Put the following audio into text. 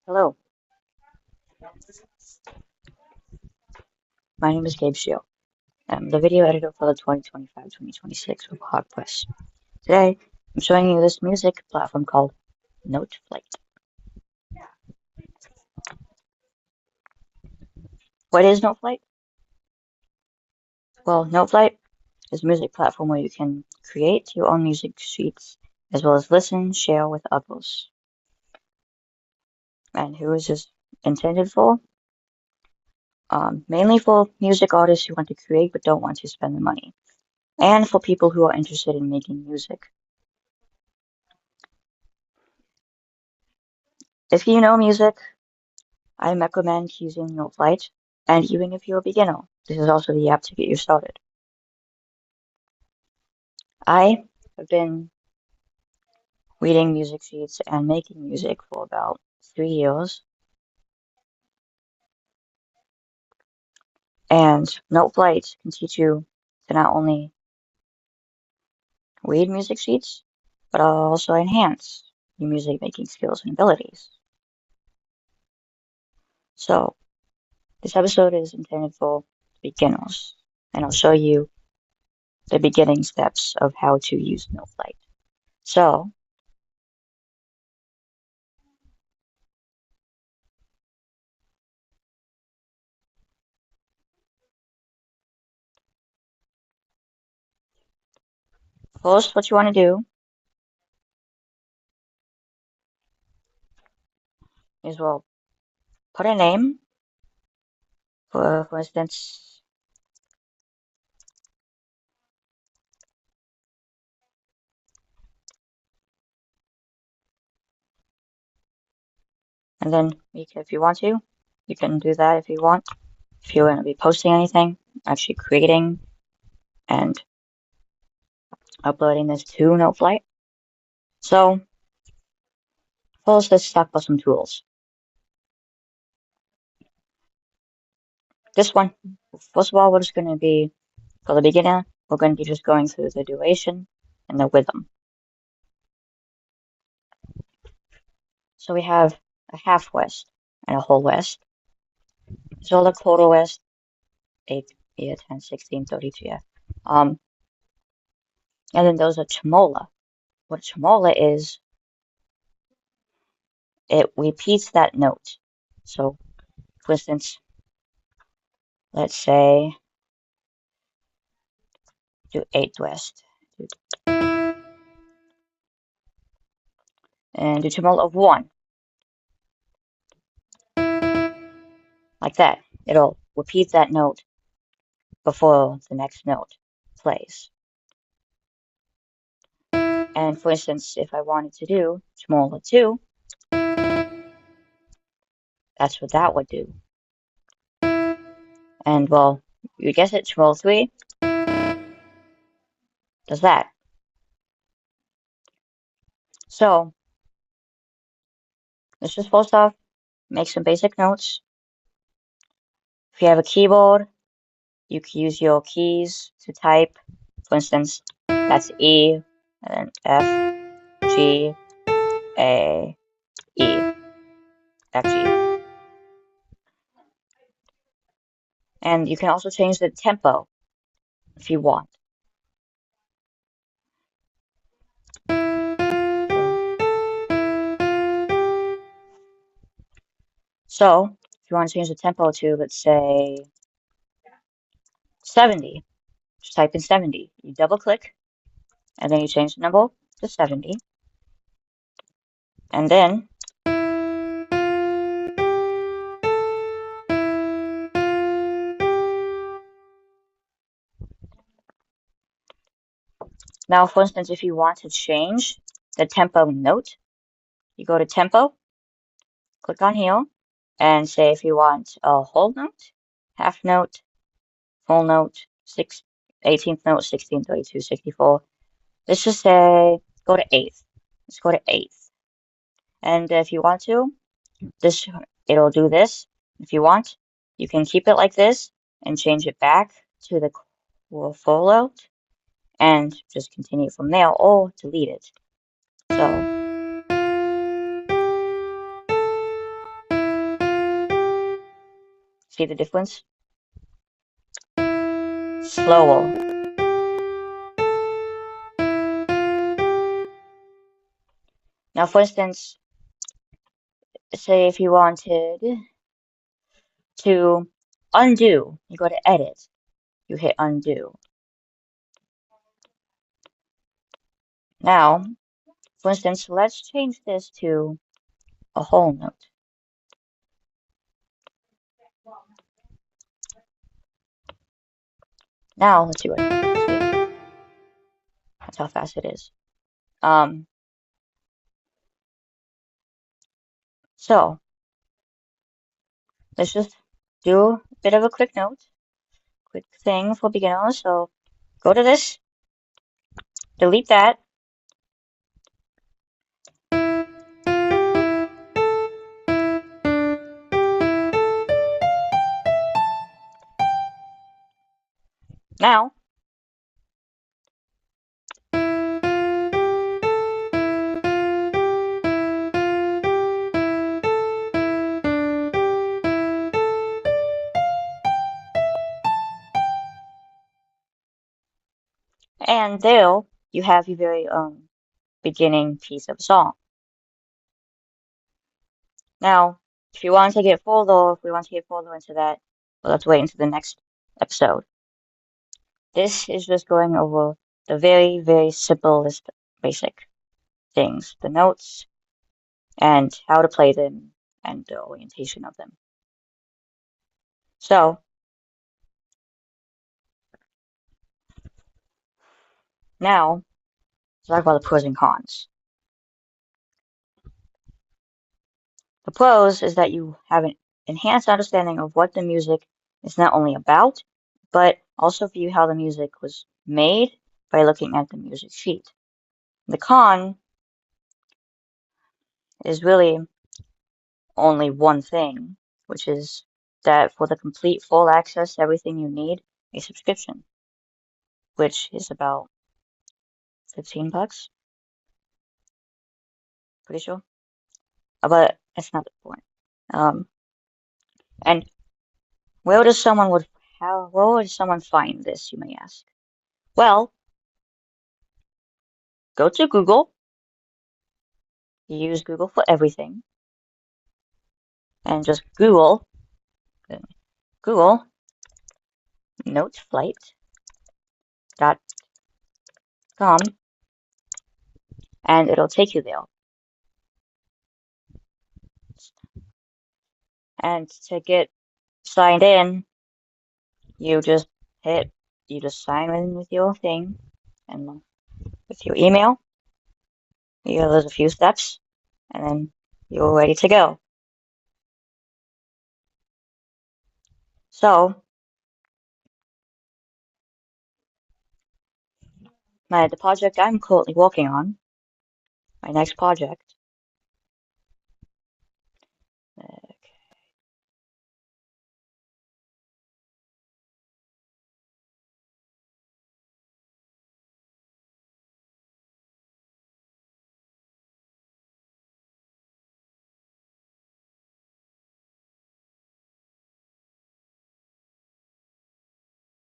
Hello, my name is Gabe Schaer. I'm the video editor for the 2025-2026 Riverhawk Press. Today, I'm showing you this music platform called Noteflight. What is Noteflight? Well, Noteflight is a music platform where you can create your own music sheets as well as listen, share with others. And who is this intended for? Mainly for music artists who want to create but don't want to spend the money, and for people who are interested in making music. If you know music, I recommend using Noteflight, and even if you're a beginner, this is also the app to get you started. I have been reading music sheets and making music for about 3 years, and Noteflight can teach you to not only read music sheets, but also enhance your music making skills and abilities. So, this episode is intended for beginners, and I'll show you the beginning steps of how to use Noteflight. So, first, what you want to do is, well, put a name, for instance, and then if you want to, you can do that if you want. If you want to be posting anything, actually creating and uploading this to Noteflight. So first, let's talk about some tools. This one, first of all, we're just going to be, for the beginner, we're going to be just going through the duration and the rhythm. So we have a half west and a whole west. So the quarter west, 8, 10, 16, 32, yeah. And then there's a tremola. What a tremola is, it repeats that note. So, for instance, let's say do 8 west and do tremola of 1, like that. It'll repeat that note before the next note plays. And for instance, if I wanted to do tremola 2, that's what that would do. And well, you guess it, tremola 3 does that. So, let's just first off make some basic notes. If you have a keyboard, you can use your keys to type. For instance, that's E, and then F, G, A, E, F, G. And you can also change the tempo if you want. So, if you want to change the tempo to, let's say, 70, just type in 70. You double click, and then you change the number to 70. And then now, for instance, if you want to change the tempo note, you go to tempo, click on here, and say if you want a whole note, half note, full note, 18th note, 16, 32, 64. Let's just say go to 8th. Let's go to 8th. And if you want to, it'll do this. If you want, you can keep it like this and change it back to the full note and just continue from there or delete it. So See the difference? Slower. Now, for instance, say if you wanted to undo, you go to edit, you hit undo. Now, for instance, let's change this to a whole note. Now, let's see what happens. That's how fast it is. So, let's just do a bit of a quick thing for beginners. So, go to this, delete that. Now, and there you have your very own beginning piece of a song. Now, if you want to get further, if we want to get further into that, we'll have to wait until the next episode. This is just going over the very, very simplest basic things, the notes, and how to play them, and the orientation of them. So, now, let's talk about the pros and cons. The pros is that you have an enhanced understanding of what the music is not only about, but also view how the music was made by looking at the music sheet. The con is really only one thing, which is that for the complete full access to everything you need, a subscription, which is about $15, pretty sure. But that's not the point. And where does someone find this, you may ask? Well, go to Google. You use Google for everything. And just Google Noteflight.com, and it'll take you there. And to get signed in, you just sign in with your thing and with your email. There's a few steps, and then you're ready to go. So, the project I'm currently working on, my next project,